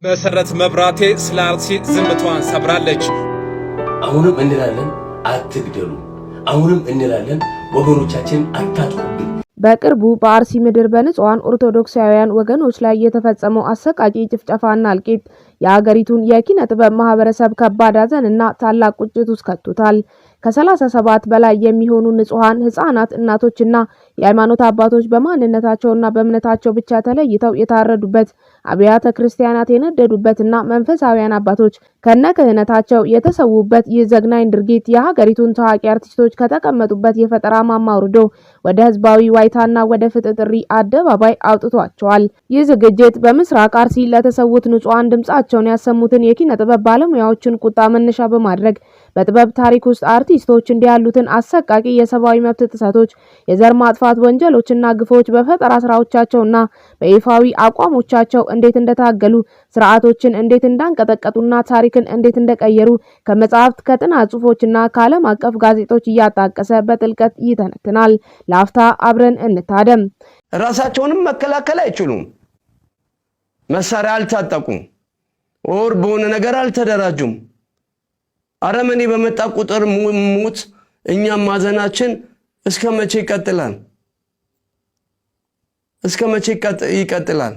መሰረት መብራቴ ስለ አርሲ ዝምታዋን ሰብራለች። አሁንም እንላለን አትግደሉ፣ አሁንም እንላለን ወገኖቻችን አታጥቁብን። በቅርቡ በአርሲ ምድር በንጹሃን ኦርቶዶክሳውያን ወገኖች ላይ የተፈጸመው አሰቃቂ ጭፍጨፋና እልቂት የሀገሪቱን የኪነ ጥበብ ማህበረሰብ ከባድ ሐዘንና ታላቅ ቁጭት ውስጥ ከቶታል። ከ37 በላይ የሚሆኑ ንጹሃን ህፃናት፣ እናቶችና የሃይማኖት አባቶች በማንነታቸውና በእምነታቸው ብቻ ተለይተው የታረዱበት፣ አብያተ ክርስቲያናት የነደዱበትና መንፈሳውያን አባቶች ከነክህነታቸው የተሰዉበት ይህ ዘግናኝ ድርጊት የሀገሪቱን ታዋቂ አርቲስቶች ከተቀመጡበት የፈጠራ ማማ አውርዶ ወደ ህዝባዊ ዋይታና ወደ ፍትህ ጥሪ አደባባይ አውጥቷቸዋል። ይህ ዝግጅት በምስራቅ አርሲ ለተሰዉት ንጹሃን ድምጻቸውን ያሰሙትን የኪነ ጥበብ ባለሙያዎችን ቁጣ መነሻ በማድረግ በጥበብ ታሪክ ውስጥ አርቲስቶች እንዲህ ያሉትን አሰቃቂ የሰብአዊ መብት ጥሰቶች፣ የዘር ማጥፋት ወንጀሎችና ግፎች በፈጠራ ስራዎቻቸውና በይፋዊ አቋሞቻቸው እንዴት እንደታገሉ፣ ስርዓቶችን እንዴት እንዳንቀጠቀጡና ታሪክን እንዴት እንደቀየሩ ከመጻሕፍት ከጥናት ጽሑፎችና ከዓለም አቀፍ ጋዜጦች እያጣቀሰ በጥልቀት ይተነትናል። ለአፍታ አብረን እንታደም። ራሳቸውንም መከላከል አይችሉም። መሳሪያ አልታጠቁም። ወር በሆነ ነገር አልተደራጁም። አረመኔ በመጣ ቁጥር ሙት እኛም ማዘናችን እስከ መቼ ይቀጥላል? እስከ መቼ ይቀጥላል?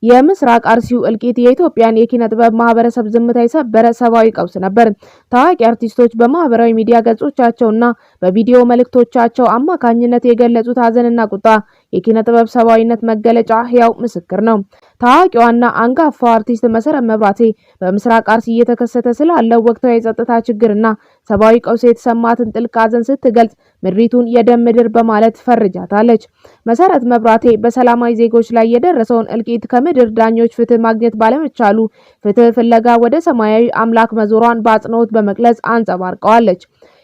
የምስራቅ አርሲው እልቂት የኢትዮጵያን የኪነ ጥበብ ማህበረሰብ ዝምታ የሰበረ ሰብአዊ ቀውስ ነበር። ታዋቂ አርቲስቶች በማህበራዊ ሚዲያ ገጾቻቸውና በቪዲዮ መልእክቶቻቸው አማካኝነት የገለጹት ሐዘንና ቁጣ የኪነ ጥበብ ሰብአዊነት መገለጫ ህያው ምስክር ነው። ታዋቂዋና አንጋፋው አርቲስት መሰረት መብራቴ በምስራቅ አርሲ እየተከሰተ ስላለው ወቅታዊ የጸጥታ ችግርና ሰብአዊ ቀውስ የተሰማትን ጥልቅ ሐዘን ስትገልጽ ምድሪቱን የደም ምድር በማለት ፈርጃታለች። መሰረት መብራቴ በሰላማዊ ዜጎች ላይ የደረሰውን እልቂት ከምድር ዳኞች ፍትህ ማግኘት ባለመቻሉ ፍትህ ፍለጋ ወደ ሰማያዊ አምላክ መዞሯን በአጽንኦት በመግለጽ አንጸባርቀዋለች።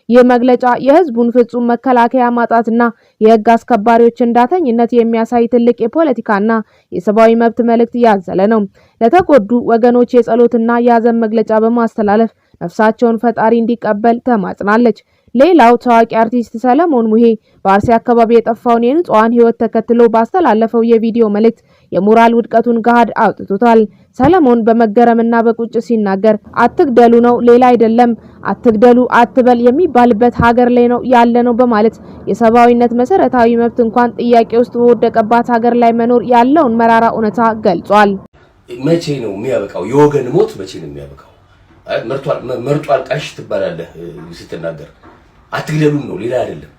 ይህ መግለጫ የህዝቡን ፍጹም መከላከያ ማጣትና የህግ አስከባሪዎችን ዳተኝነት የሚያሳይ ትልቅ የፖለቲካና የሰብአዊ መብት መልእክት ያዘለ ነው። ለተጎዱ ወገኖች የጸሎትና የሐዘን መግለጫ በማስተላለፍ ነፍሳቸውን ፈጣሪ እንዲቀበል ተማጽናለች። ሌላው ታዋቂ አርቲስት ሰለሞን ሙሄ በአርሲ አካባቢ የጠፋውን የንጹሃን ህይወት ተከትሎ ባስተላለፈው የቪዲዮ መልእክት የሞራል ውድቀቱን ገሃድ አውጥቶታል። ሰለሞን በመገረምና በቁጭት ሲናገር አትግደሉ ነው፣ ሌላ አይደለም፣ አትግደሉ አትበል የሚባልበት ሀገር ላይ ነው ያለነው በማለት የሰብአዊነት መሰረታዊ መብት እንኳን ጥያቄ ውስጥ በወደቀባት ሀገር ላይ መኖር ያለውን መራራ እውነታ ገልጿል። መቼ ነው የሚያበቃው? የወገን ሞት መቼ ነው የሚያበቃው? መርጦ አልቃሽ ትባላለህ ስትናገር። አትግደሉም ነው፣ ሌላ አይደለም።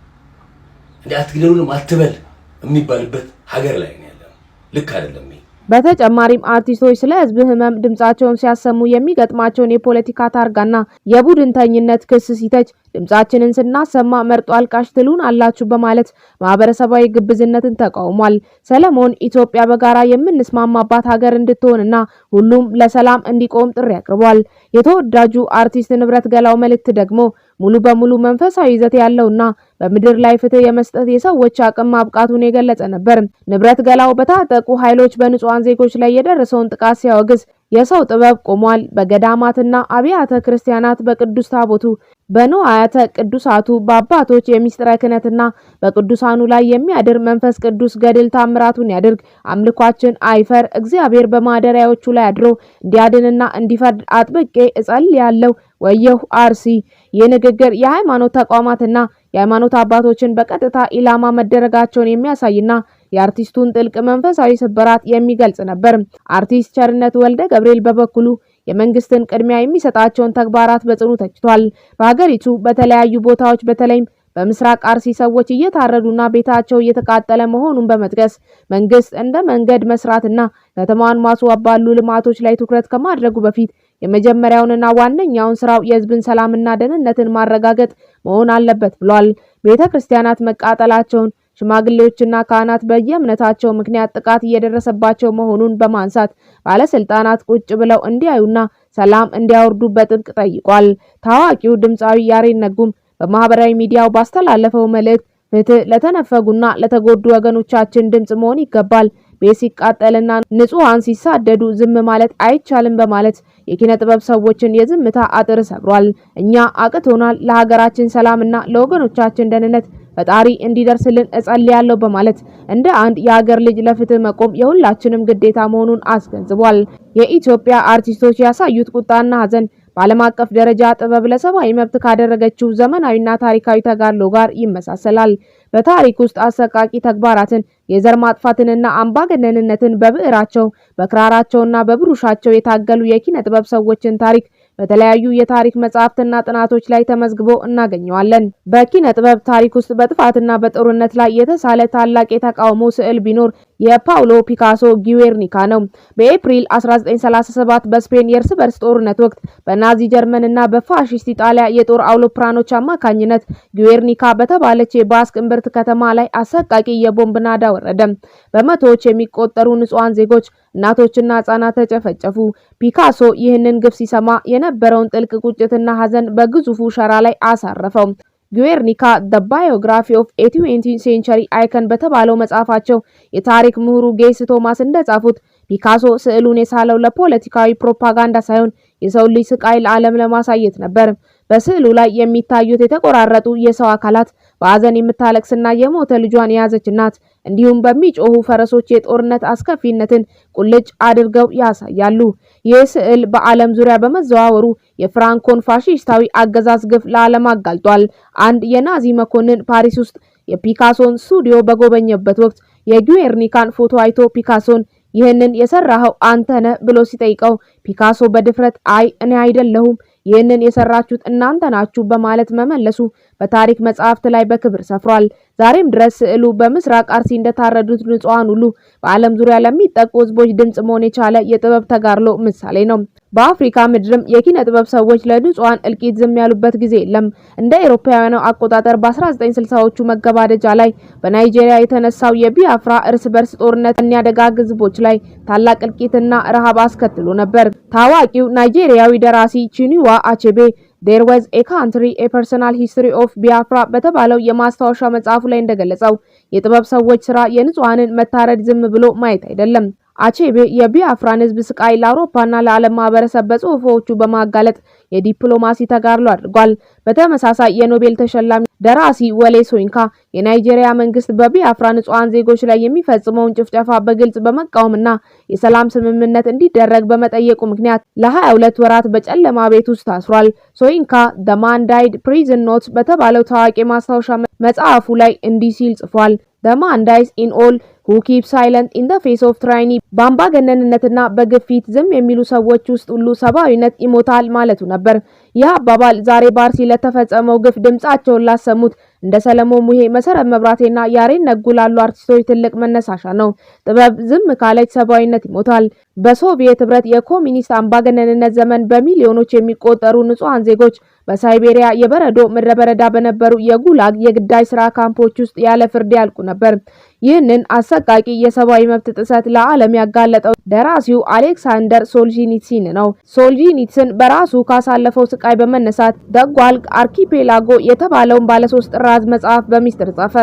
እንዴ አትግደሉም አትበል የሚባልበት ሀገር ላይ ነው ያለው። ልክ አይደለም። በተጨማሪም አርቲስቶች ስለ ህዝብ ህመም ድምጻቸውን ሲያሰሙ የሚገጥማቸውን የፖለቲካ ታርጋና የቡድንተኝነት ክስ ሲተች ድምጻችንን ስናሰማ መርጦ አልቃሽ ትሉን አላችሁ በማለት ማህበረሰባዊ ግብዝነትን ተቃውሟል። ሰለሞን ኢትዮጵያ በጋራ የምንስማማባት ሀገር እንድትሆንና ሁሉም ለሰላም እንዲቆም ጥሪ አቅርቧል። የተወዳጁ አርቲስት ንብረት ገላው መልእክት ደግሞ ሙሉ በሙሉ መንፈሳዊ ይዘት ያለውና በምድር ላይ ፍትህ የመስጠት የሰዎች አቅም ማብቃቱን የገለጸ ነበር። ንብረት ገላው በታጠቁ ኃይሎች በንጹሃን ዜጎች ላይ የደረሰውን ጥቃት ሲያወግዝ የሰው ጥበብ ቆሟል። በገዳማትና አብያተ ክርስቲያናት በቅዱስ ታቦቱ በንዋያተ ቅዱሳቱ በአባቶች የሚስጥረ ክህነትና በቅዱሳኑ ላይ የሚያድር መንፈስ ቅዱስ ገድል ታምራቱን ያድርግ። አምልኳችን አይፈር። እግዚአብሔር በማደሪያዎቹ ላይ አድሮ እንዲያድንና እንዲፈርድ አጥብቄ እጸልያለሁ። ወየሁ አርሲ። ይህ ንግግር የሃይማኖት ተቋማትና የሃይማኖት አባቶችን በቀጥታ ኢላማ መደረጋቸውን የሚያሳይና የአርቲስቱን ጥልቅ መንፈሳዊ ስብራት የሚገልጽ ነበር። አርቲስት ቸርነት ወልደ ገብርኤል በበኩሉ የመንግስትን ቅድሚያ የሚሰጣቸውን ተግባራት በጽኑ ተችቷል። በሀገሪቱ በተለያዩ ቦታዎች በተለይም በምስራቅ አርሲ ሰዎች እየታረዱና ቤታቸው እየተቃጠለ መሆኑን በመጥቀስ መንግስት እንደ መንገድ መስራትና ከተማዋን ማስዋብ ባሉ ልማቶች ላይ ትኩረት ከማድረጉ በፊት የመጀመሪያውንና ዋነኛውን ስራው የህዝብን ሰላምና ደህንነትን ማረጋገጥ መሆን አለበት ብሏል። ቤተክርስቲያናት መቃጠላቸውን፣ ሽማግሌዎችና ካህናት በየእምነታቸው ምክንያት ጥቃት እየደረሰባቸው መሆኑን በማንሳት ባለስልጣናት ቁጭ ብለው እንዲያዩና ሰላም እንዲያወርዱ በጥብቅ ጠይቋል። ታዋቂው ድምፃዊ ያሬድ ነጉም በማህበራዊ ሚዲያው ባስተላለፈው መልእክት ፍትህ ለተነፈጉና ለተጎዱ ወገኖቻችን ድምጽ መሆን ይገባል። ቤት ሲቃጠልና ንጹሃን ሲሳደዱ ዝም ማለት አይቻልም በማለት የኪነ ጥበብ ሰዎችን የዝምታ አጥር ሰብሯል። እኛ አቅቶናል፣ ለሀገራችን ሰላምና ለወገኖቻችን ደህንነት ፈጣሪ እንዲደርስልን እጸልያለሁ በማለት እንደ አንድ የሀገር ልጅ ለፍትህ መቆም የሁላችንም ግዴታ መሆኑን አስገንዝቧል። የኢትዮጵያ አርቲስቶች ያሳዩት ቁጣና ሀዘን በዓለም አቀፍ ደረጃ ጥበብ ለሰብአዊ መብት ካደረገችው ዘመናዊና ታሪካዊ ተጋድሎ ጋር ይመሳሰላል። በታሪክ ውስጥ አሰቃቂ ተግባራትን፣ የዘር ማጥፋትንና አምባገነንነትን በብዕራቸው በክራራቸውና በብሩሻቸው የታገሉ የኪነ ጥበብ ሰዎችን ታሪክ በተለያዩ የታሪክ መጻሕፍትና ጥናቶች ላይ ተመዝግቦ እናገኘዋለን። በኪነ ጥበብ ታሪክ ውስጥ በጥፋትና በጦርነት ላይ የተሳለ ታላቅ የተቃውሞ ስዕል ቢኖር የፓውሎ ፒካሶ ጊዌርኒካ ነው። በኤፕሪል 1937 በስፔን የእርስ በርስ ጦርነት ወቅት በናዚ ጀርመንና በፋሺስት ኢጣሊያ የጦር አውሮፕላኖች አማካኝነት ጊዌርኒካ በተባለች የባስክ እምብርት ከተማ ላይ አሰቃቂ የቦምብ ናዳ ወረደ። በመቶዎች የሚቆጠሩ ንጹሃን ዜጎች፣ እናቶችና ህጻናት ተጨፈጨፉ። ፒካሶ ይህንን ግፍ ሲሰማ የነበረውን ጥልቅ ቁጭትና ሀዘን በግዙፉ ሸራ ላይ አሳረፈው። ጊዌርኒካ The Biography of a 20th Century Icon በተባለው መጽሐፋቸው የታሪክ ምሁሩ ጌስ ቶማስ እንደጻፉት ፒካሶ ስዕሉን የሳለው ለፖለቲካዊ ፕሮፓጋንዳ ሳይሆን የሰው ልጅ ስቃይ ለዓለም ለማሳየት ነበር። በስዕሉ ላይ የሚታዩት የተቆራረጡ የሰው አካላት፣ በሀዘን የምታለቅስና የሞተ ልጇን የያዘች እናት እንዲሁም በሚጮሁ ፈረሶች የጦርነት አስከፊነትን ቁልጭ አድርገው ያሳያሉ። ይህ ስዕል በዓለም ዙሪያ በመዘዋወሩ የፍራንኮን ፋሺስታዊ አገዛዝ ግፍ ለዓለም አጋልጧል። አንድ የናዚ መኮንን ፓሪስ ውስጥ የፒካሶን ስቱዲዮ በጎበኘበት ወቅት የጊዌርኒካን ፎቶ አይቶ ፒካሶን ይህንን የሰራኸው አንተ ነህ ብሎ ሲጠይቀው ፒካሶ በድፍረት አይ እኔ አይደለሁም ይህንን የሰራችሁት እናንተ ናችሁ በማለት መመለሱ በታሪክ መጻሕፍት ላይ በክብር ሰፍሯል። ዛሬም ድረስ ስዕሉ በምስራቅ አርሲ እንደታረዱት ንጹሃን ሁሉ በዓለም ዙሪያ ለሚጠቁ ህዝቦች ድምጽ መሆን የቻለ የጥበብ ተጋድሎ ምሳሌ ነው። በአፍሪካ ምድርም የኪነ ጥበብ ሰዎች ለንጹሃን እልቂት ዝም ያሉበት ጊዜ የለም። እንደ አውሮፓውያኑ አቆጣጠር በ1960ዎቹ መገባደጃ ላይ በናይጄሪያ የተነሳው የቢያፍራ እርስ በርስ ጦርነት በሚያደጋግ ህዝቦች ላይ ታላቅ እልቂትና ረሃብ አስከትሎ ነበር። ታዋቂው ናይጄሪያዊ ደራሲ ቺኒዋ አቼቤ There was a country, a personal history of Biafra በተባለው የማስታወሻ መጽሐፉ ላይ እንደገለጸው የጥበብ ሰዎች ስራ የንጹሃንን መታረድ ዝም ብሎ ማየት አይደለም። አቼቤ የቢያፍራን ህዝብ ስቃይ ለአውሮፓና ለዓለም ማህበረሰብ በጽሁፎቹ በማጋለጥ የዲፕሎማሲ ተጋድሎ አድርጓል። በተመሳሳይ የኖቤል ተሸላሚ ደራሲ ወሌ ሶይንካ የናይጄሪያ መንግስት በቢያፍራ ንጹሃን ዜጎች ላይ የሚፈጽመውን ጭፍጨፋ በግልጽ በመቃወምና የሰላም ስምምነት እንዲደረግ በመጠየቁ ምክንያት ለ22 ወራት በጨለማ ቤት ውስጥ ታስሯል። ሶይንካ The Man Died Prison Notes በተባለው ታዋቂ ማስታወሻ መጽሐፉ ላይ እንዲህ ሲል ጽፏል። The man dies in all who keep silent in the face of tyranny በአምባገነንነትና በግፊት ዝም የሚሉ ሰዎች ውስጥ ሁሉ ሰብአዊነት ይሞታል ማለቱ ነበር። ይህ አባባል ዛሬ በአርሲ ለተፈጸመው ግፍ ድምጻቸውን ላሰሙት እንደ ሰለሞን ሙሄ፣ መሰረት መብራቴና ያሬድ ነጉ ላሉ አርቲስቶች ትልቅ መነሳሻ ነው። ጥበብ ዝም ካለች ሰብአዊነት ይሞታል። በሶቪየት ህብረት የኮሚኒስት አምባገነንነት ዘመን በሚሊዮኖች የሚቆጠሩ ንጹሃን ዜጎች በሳይቤሪያ የበረዶ ምድረ በዳ በነበሩ የጉላግ የግዳጅ ስራ ካምፖች ውስጥ ያለ ፍርድ ያልቁ ነበር። ይህንን አሰቃቂ የሰብአዊ መብት ጥሰት ለዓለም ያጋለጠው ደራሲው አሌክሳንደር ሶልጂኒትሲን ነው። ሶልጂኒትሲን በራሱ ካሳለፈው ስቃይ በመነሳት ደጓል አርኪፔላጎ የተባለውን ባለሶስት ጥራዝ መጽሐፍ በሚስጥር ጻፈ።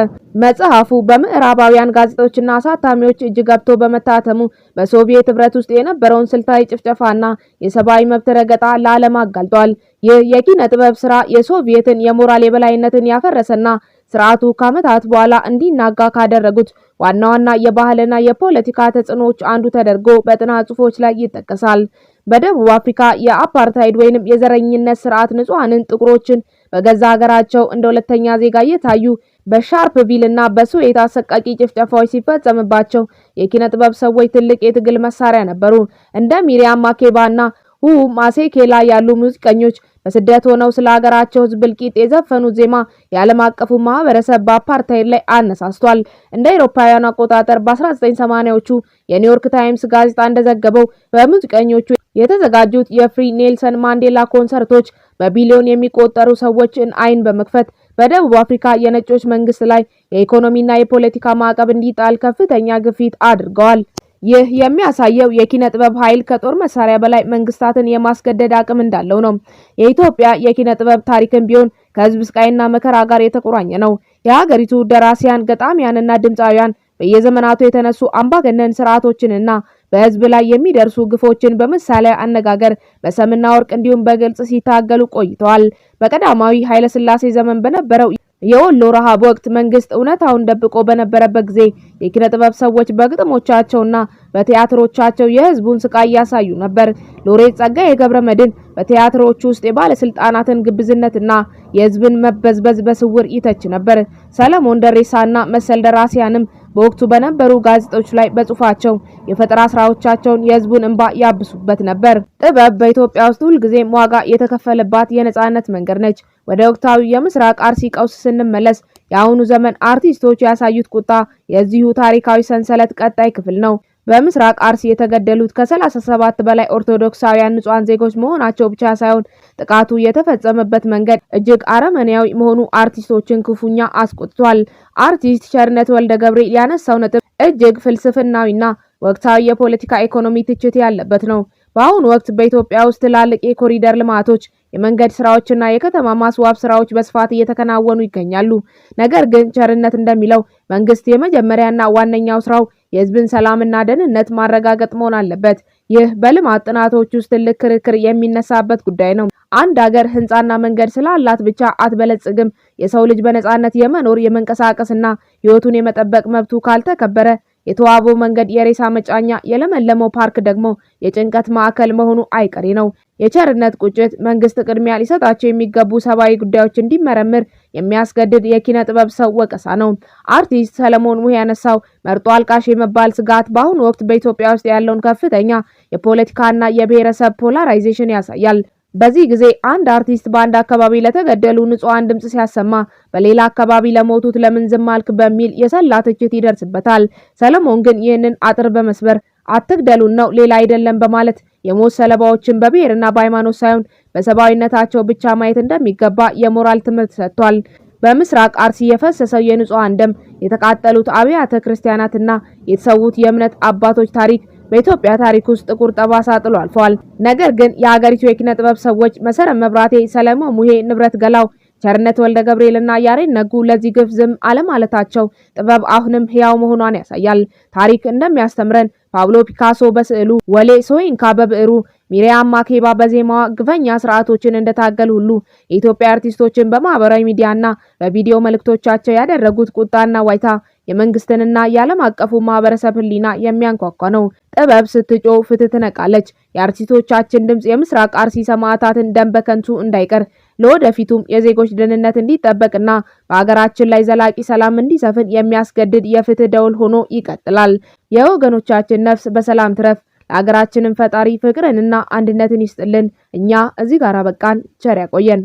መጽሐፉ በምዕራባውያን ጋዜጦችና አሳታሚዎች እጅ ገብቶ በመታተሙ በሶቪየት ህብረት ውስጥ የነበረውን ስልታዊ ጭፍጨፋና የሰብአዊ መብት ረገጣ ለዓለም አጋልጧል። ይህ የኪነ ጥበብ ስራ የሶቪየትን የሞራል የበላይነትን ያፈረሰና ስርዓቱ ከዓመታት በኋላ እንዲናጋ ካደረጉት ዋና ዋና የባህልና የፖለቲካ ተጽዕኖዎች አንዱ ተደርጎ በጥናት ጽሑፎች ላይ ይጠቀሳል። በደቡብ አፍሪካ የአፓርታይድ ወይንም የዘረኝነት ስርዓት ንጹሃንን ጥቁሮችን በገዛ ሀገራቸው እንደ ሁለተኛ ዜጋ እየታዩ በሻርፕቪል እና በሶዌቶ አሰቃቂ ጭፍጨፋዎች ሲፈጸምባቸው የኪነ ጥበብ ሰዎች ትልቅ የትግል መሳሪያ ነበሩ። እንደ ሚሪያም ማኬባ እና ሁ ማሴኬላ ያሉ ሙዚቀኞች በስደት ሆነው ስለ ሀገራቸው ህዝብ እልቂት የዘፈኑት ዜማ የዓለም አቀፉ ማህበረሰብ በአፓርታይድ ላይ አነሳስቷል። እንደ አውሮፓውያን አቆጣጠር በ1980ዎቹ የኒውዮርክ ታይምስ ጋዜጣ እንደዘገበው በሙዚቀኞቹ የተዘጋጁት የፍሪ ኔልሰን ማንዴላ ኮንሰርቶች በቢሊዮን የሚቆጠሩ ሰዎችን አይን በመክፈት በደቡብ አፍሪካ የነጮች መንግስት ላይ የኢኮኖሚና የፖለቲካ ማዕቀብ እንዲጣል ከፍተኛ ግፊት አድርገዋል። ይህ የሚያሳየው የኪነ ጥበብ ኃይል ከጦር መሳሪያ በላይ መንግስታትን የማስገደድ አቅም እንዳለው ነው። የኢትዮጵያ የኪነ ጥበብ ታሪክም ቢሆን ከህዝብ ስቃይና መከራ ጋር የተቆራኘ ነው። የሀገሪቱ ደራሲያን፣ ገጣሚያንና ድምፃውያን በየዘመናቱ የተነሱ አምባገነን ስርዓቶችንና በህዝብ ላይ የሚደርሱ ግፎችን በምሳሌ አነጋገር በሰምና ወርቅ እንዲሁም በግልጽ ሲታገሉ ቆይተዋል። በቀዳማዊ ኃይለ ሥላሴ ዘመን በነበረው የወሎ ረሃብ ወቅት መንግስት እውነታውን ደብቆ በነበረበት ጊዜ የኪነ ጥበብ ሰዎች በግጥሞቻቸውና በቲያትሮቻቸው የህዝቡን ስቃይ ያሳዩ ነበር። ሎሬት ጸጋዬ ገብረመድህን በቲያትሮቹ ውስጥ የባለስልጣናትን ግብዝነትና የህዝብን መበዝበዝ በስውር ይተች ነበር። ሰለሞን ደሬሳና መሰል ደራሲያንም በወቅቱ በነበሩ ጋዜጦች ላይ በጽሁፋቸው የፈጠራ ስራዎቻቸውን የህዝቡን እንባ ያብሱበት ነበር። ጥበብ በኢትዮጵያ ውስጥ ሁልጊዜም ዋጋ የተከፈለባት የነጻነት መንገድ ነች። ወደ ወቅታዊ የምስራቅ አርሲ ቀውስ ስንመለስ የአሁኑ ዘመን አርቲስቶች ያሳዩት ቁጣ የዚሁ ታሪካዊ ሰንሰለት ቀጣይ ክፍል ነው። በምስራቅ አርሲ የተገደሉት ከ37 በላይ ኦርቶዶክሳውያን ንጹሃን ዜጎች መሆናቸው ብቻ ሳይሆን ጥቃቱ የተፈጸመበት መንገድ እጅግ አረመኔያዊ መሆኑ አርቲስቶችን ክፉኛ አስቆጥቷል። አርቲስት ቸርነት ወልደ ገብርኤል ያነሳው ነጥብ እጅግ ፍልስፍናዊና ወቅታዊ የፖለቲካ ኢኮኖሚ ትችት ያለበት ነው። በአሁኑ ወቅት በኢትዮጵያ ውስጥ ትላልቅ የኮሪደር ልማቶች፣ የመንገድ ስራዎችና የከተማ ማስዋብ ስራዎች በስፋት እየተከናወኑ ይገኛሉ። ነገር ግን ቸርነት እንደሚለው መንግስት የመጀመሪያና ዋነኛው ስራው የህዝብን ሰላምና ደህንነት ማረጋገጥ መሆን አለበት። ይህ በልማት ጥናቶች ውስጥ ትልቅ ክርክር የሚነሳበት ጉዳይ ነው። አንድ ሀገር ህንጻና መንገድ ስላላት ብቻ አትበለጽግም። የሰው ልጅ በነጻነት የመኖር የመንቀሳቀስና ህይወቱን የመጠበቅ መብቱ ካልተከበረ የተዋበው መንገድ የሬሳ መጫኛ፣ የለመለመው ፓርክ ደግሞ የጭንቀት ማዕከል መሆኑ አይቀሬ ነው። የቸርነት ቁጭት መንግስት ቅድሚያ ሊሰጣቸው የሚገቡ ሰብአዊ ጉዳዮች እንዲመረምር የሚያስገድድ የኪነ ጥበብ ሰው ወቀሳ ነው። አርቲስት ሰለሞን ሙሄ ያነሳው መርጦ አልቃሽ የመባል ስጋት በአሁኑ ወቅት በኢትዮጵያ ውስጥ ያለውን ከፍተኛ የፖለቲካና የብሔረሰብ ፖላራይዜሽን ያሳያል። በዚህ ጊዜ አንድ አርቲስት በአንድ አካባቢ ለተገደሉ ንጹሃን ድምጽ ሲያሰማ በሌላ አካባቢ ለሞቱት ለምን ዝም አልክ በሚል የሰላ ትችት ይደርስበታል። ሰለሞን ግን ይህንን አጥር በመስበር አትግደሉን ነው ሌላ አይደለም በማለት የሞት ሰለባዎችን በብሔርና በሃይማኖት ሳይሆን በሰብአዊነታቸው ብቻ ማየት እንደሚገባ የሞራል ትምህርት ሰጥቷል። በምስራቅ አርሲ የፈሰሰው የንጹሃን ደም፣ የተቃጠሉት አብያተ ክርስቲያናትና የተሰዉት የእምነት አባቶች ታሪክ በኢትዮጵያ ታሪክ ውስጥ ጥቁር ጠባሳ ጥሎ አልፈዋል። ነገር ግን የሀገሪቱ የኪነ ጥበብ ሰዎች መሰረት መብራቴ፣ ሰለሞን ሙሄ፣ ንብረት ገላው፣ ቸርነት ወልደ ገብርኤልና ያሬድ ነጉ ለዚህ ግፍ ዝም አለማለታቸው ጥበብ አሁንም ህያው መሆኗን ያሳያል። ታሪክ እንደሚያስተምረን ፓብሎ ፒካሶ በስዕሉ፣ ወሌ ሶይንካ በብዕሩ፣ ሚሪያም ማኬባ በዜማዋ ግፈኛ ስርዓቶችን እንደታገሉ ሁሉ የኢትዮጵያ አርቲስቶችን በማህበራዊ ሚዲያና በቪዲዮ መልእክቶቻቸው ያደረጉት ቁጣና ዋይታ የመንግስትንና የዓለም አቀፉ ማህበረሰብ ህሊና የሚያንኳኳ ነው። ጥበብ ስትጮህ ፍትህ ትነቃለች። የአርቲስቶቻችን ድምጽ የምስራቅ አርሲ ሰማዕታትን ደም በከንቱ እንዳይቀር ለወደፊቱም የዜጎች ደህንነት እንዲጠበቅና በሀገራችን ላይ ዘላቂ ሰላም እንዲሰፍን የሚያስገድድ የፍትህ ደውል ሆኖ ይቀጥላል። የወገኖቻችን ነፍስ በሰላም ትረፍ። ለሀገራችንን ፈጣሪ ፍቅርንና አንድነትን ይስጥልን። እኛ እዚህ ጋር በቃን። ቸር ያቆየን።